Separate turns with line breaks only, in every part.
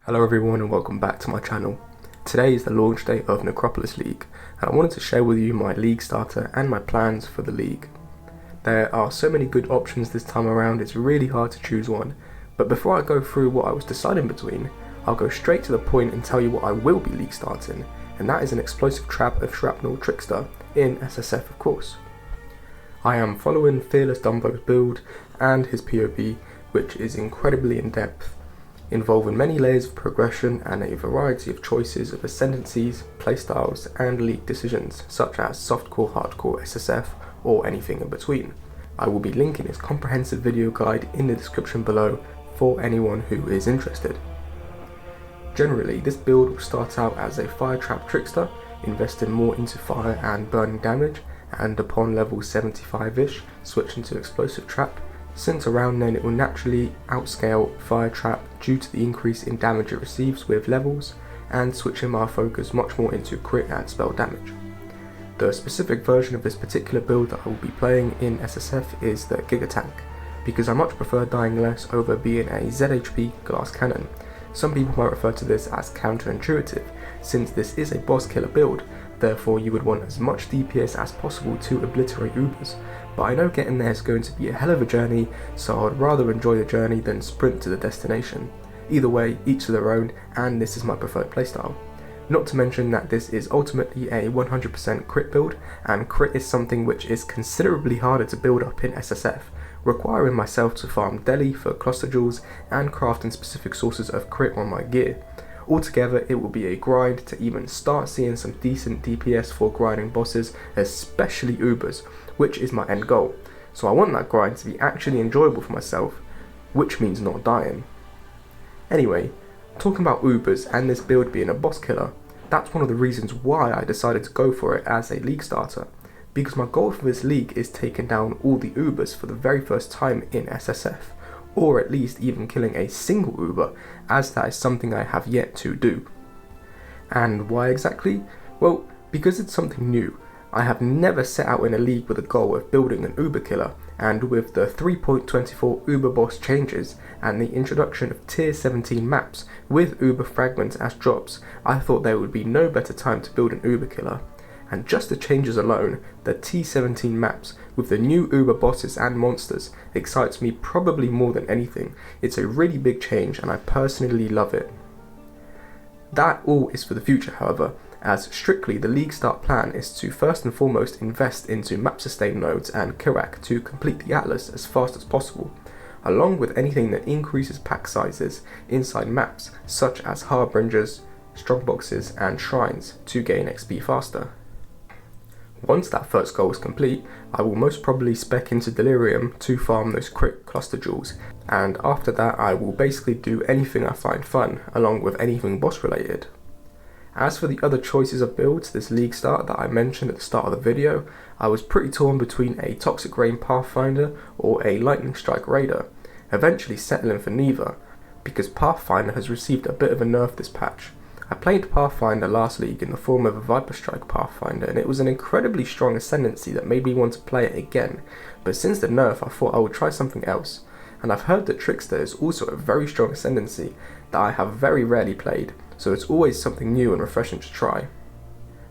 Hello everyone and welcome back to my channel. Today is the launch day of Necropolis League and I wanted to share with you my league starter and my plans for the league. There are so many good options this time around, it's really hard to choose one, but before I go through what I was deciding between, I'll go straight to the point and tell you what I will be league starting, and that is an explosive trap of Shrapnel Trickster in SSF of course. I am following Fearless Dumbo's build and his POB, which is incredibly in depth, involving many layers of progression and a variety of choices of ascendancies, playstyles and league decisions such as softcore, hardcore, SSF or anything in between. I will be linking his comprehensive video guide in the description below for anyone who is interested. Generally, this build will start out as a fire trap trickster, investing more into fire and burning damage, and upon level 75ish switch into explosive trap, since around then it will naturally outscale fire trap due to the increase in damage it receives with levels, and switching my focus much more into crit and spell damage. The specific version of this particular build that I will be playing in SSF is the Giga Tank, because I much prefer dying less over being a ZHP glass cannon. Some people might refer to this as counterintuitive, since this is a boss killer build, therefore you would want as much DPS as possible to obliterate Ubers, but I know getting there is going to be a hell of a journey, so I'd rather enjoy the journey than sprint to the destination. Either way, each to their own, and this is my preferred playstyle. Not to mention that this is ultimately a 100% crit build, and crit is something which is considerably harder to build up in SSF, requiring myself to farm Deli for cluster jewels and crafting specific sources of crit on my gear. Altogether, it will be a grind to even start seeing some decent DPS for grinding bosses, especially Ubers, which is my end goal. So I want that grind to be actually enjoyable for myself, which means not dying. Anyway, talking about Ubers and this build being a boss killer, that's one of the reasons why I decided to go for it as a league starter, because my goal for this league is taking down all the Ubers for the very first time in SSF. Or at least even killing a single Uber, as that is something I have yet to do. And why exactly? Well, because it's something new. I have never set out in a league with a goal of building an Uber killer, and with the 3.24 Uber boss changes and the introduction of tier 17 maps with Uber fragments as drops, I thought there would be no better time to build an Uber killer. And just the changes alone, the T17 maps with the new Uber bosses and monsters excites me probably more than anything. It's a really big change and I personally love it. That all is for the future however, as strictly the league start plan is to first and foremost invest into map sustain nodes and Kirak to complete the Atlas as fast as possible, along with anything that increases pack sizes inside maps such as Harbingers, Strongboxes and Shrines to gain XP faster. Once that first goal is complete, I will most probably spec into Delirium to farm those crit cluster jewels, and after that I will basically do anything I find fun, along with anything boss related. As for the other choices of builds this league start that I mentioned at the start of the video, I was pretty torn between a Toxic Rain Pathfinder or a Lightning Strike Raider, eventually settling for neither, because Pathfinder has received a bit of a nerf this patch. I played Pathfinder last league in the form of a Viper Strike Pathfinder and it was an incredibly strong ascendancy that made me want to play it again, but since the nerf I thought I would try something else, and I've heard that Trickster is also a very strong ascendancy that I have very rarely played, so it's always something new and refreshing to try.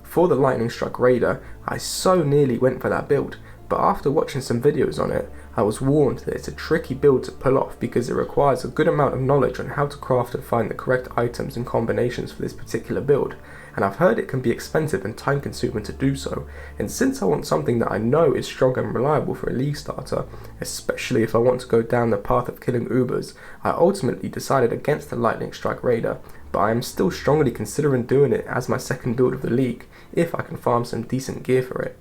For the Lightning Strike Raider, I so nearly went for that build, but after watching some videos on it, I was warned that it's a tricky build to pull off because it requires a good amount of knowledge on how to craft and find the correct items and combinations for this particular build, and I've heard it can be expensive and time consuming to do so, and since I want something that I know is strong and reliable for a league starter, especially if I want to go down the path of killing Ubers, I ultimately decided against the Lightning Strike Raider, but I am still strongly considering doing it as my second build of the league, if I can farm some decent gear for it.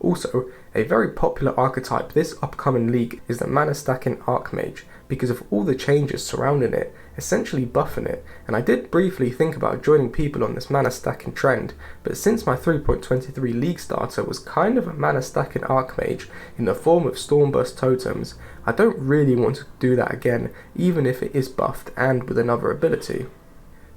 Also, a very popular archetype this upcoming league is the mana stacking Archmage, because of all the changes surrounding it, essentially buffing it, and I did briefly think about joining people on this mana stacking trend, but since my 3.23 league starter was kind of a mana stacking Archmage in the form of Stormburst totems, I don't really want to do that again, even if it is buffed and with another ability.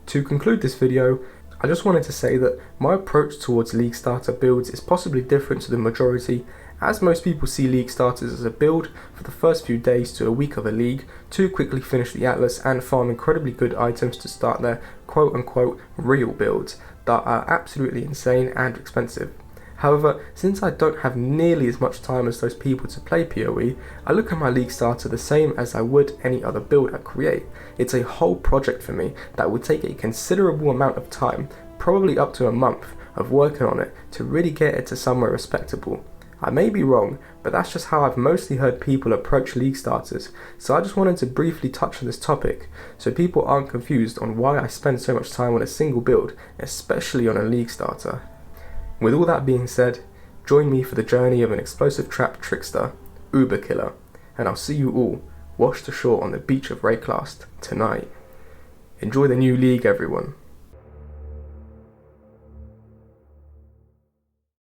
To conclude this video, I just wanted to say that my approach towards league starter builds is possibly different to the majority, As most people see league starters as a build for the first few days to a week of a league to quickly finish the atlas and farm incredibly good items to start their quote unquote real builds that are absolutely insane and expensive. However, since I don't have nearly as much time as those people to play PoE, I look at my league starter the same as I would any other build I create. It's a whole project for me that would take a considerable amount of time, probably up to a month, of working on it to really get it to somewhere respectable. I may be wrong, but that's just how I've mostly heard people approach league starters, so I just wanted to briefly touch on this topic so people aren't confused on why I spend so much time on a single build, especially on a league starter. With all that being said, join me for the journey of an explosive trap trickster, Uber Killer, and I'll see you all washed ashore on the beach of Rayclast tonight. Enjoy the new league, everyone.